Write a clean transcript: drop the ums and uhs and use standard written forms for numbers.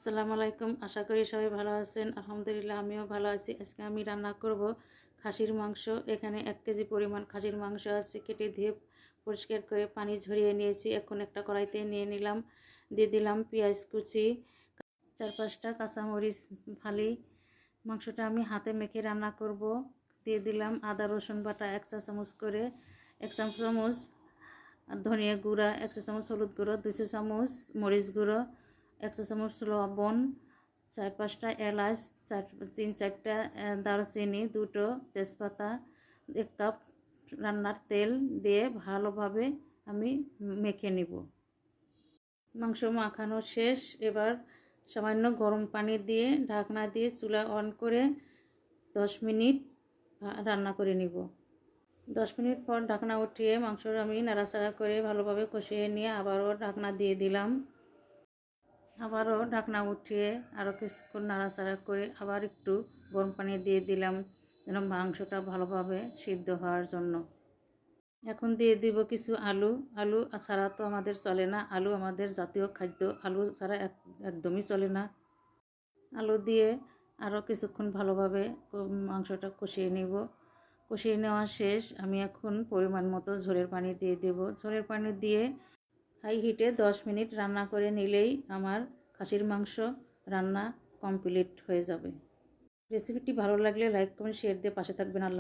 আসসালামু আলাইকুম। আশা করি সবাই ভালো আছেন। আলহামদুলিল্লাহ আমিও ভালো আছি। আজকে আমি রান্না করব খাসির মাংস। এখানে 1 কেজি পরিমাণ খাসির মাংস আছে, কেটে ধুয়ে পরিষ্কার করে পানি ঝরিয়ে নিয়েছি। এখন একটা কড়াইতে নিয়ে নিলাম, দিয়ে দিলাম পেঁয়াজ কুচি, 4-5টা কাঁচামরিচ ফালি। মাংসটা আমি হাতে মেখে রান্না করব। দিয়ে দিলাম আদা রসুন বাটা 1 চা চামচ করে, 1 চা চামচ ধনিয়া গুঁড়া, 1 চা চামচ হলুদ গুঁড়ো, 2 চা চামচ মরিচ গুঁড়ো, 1 চা চামচ লবণ, 4-5টা এলাচ, 3-4টা দারুচিনি, 2টো তেজপাতা, 1 কাপ রান্নার তেল দিয়ে ভালোভাবে আমি মেখে নিব। মাংস মাখানো শেষ। এবার সামান্য গরম পানি দিয়ে ঢাকনা দিয়ে চুলা অন করে 10 মিনিট রান্না করে নিব। 10 মিনিট পর ঢাকনা উঠিয়ে মাংস আমি নাড়াচাড়া করে ভালোভাবে কষিয়ে নিয়ে আবারও ঢাকনা দিয়ে দিলাম। আবারও ঢাকনা উঠিয়ে আরও কিছুক্ষণ নাড়াচাড়া করে আবার একটু গরম পানি দিয়ে দিলাম, যেন মাংসটা ভালোভাবে সিদ্ধ হওয়ার জন্য। এখন দিয়ে দিব কিছু আলু। আলু ছাড়া তো আমাদের চলে না, আলু আমাদের জাতীয় খাদ্য, আলু ছাড়া একদমই চলে না। আলু দিয়ে আরও কিছুক্ষণ ভালোভাবে মাংসটা কষিয়ে নেব। কষিয়ে নেওয়া শেষ। আমি এখন পরিমাণ মতো ঝোলের পানি দিয়ে দেব। ঝোলের পানি দিয়ে হাই হিটে 10 মিনিট রান্না করে নিলেই আমার খাসির মাংস রান্না কমপ্লিট হয়ে যাবে। রেসিপিটি ভালো লাগলে লাইক কমেন্ট শেয়ার দিয়ে পাশে থাকবেন। আল্লাহ।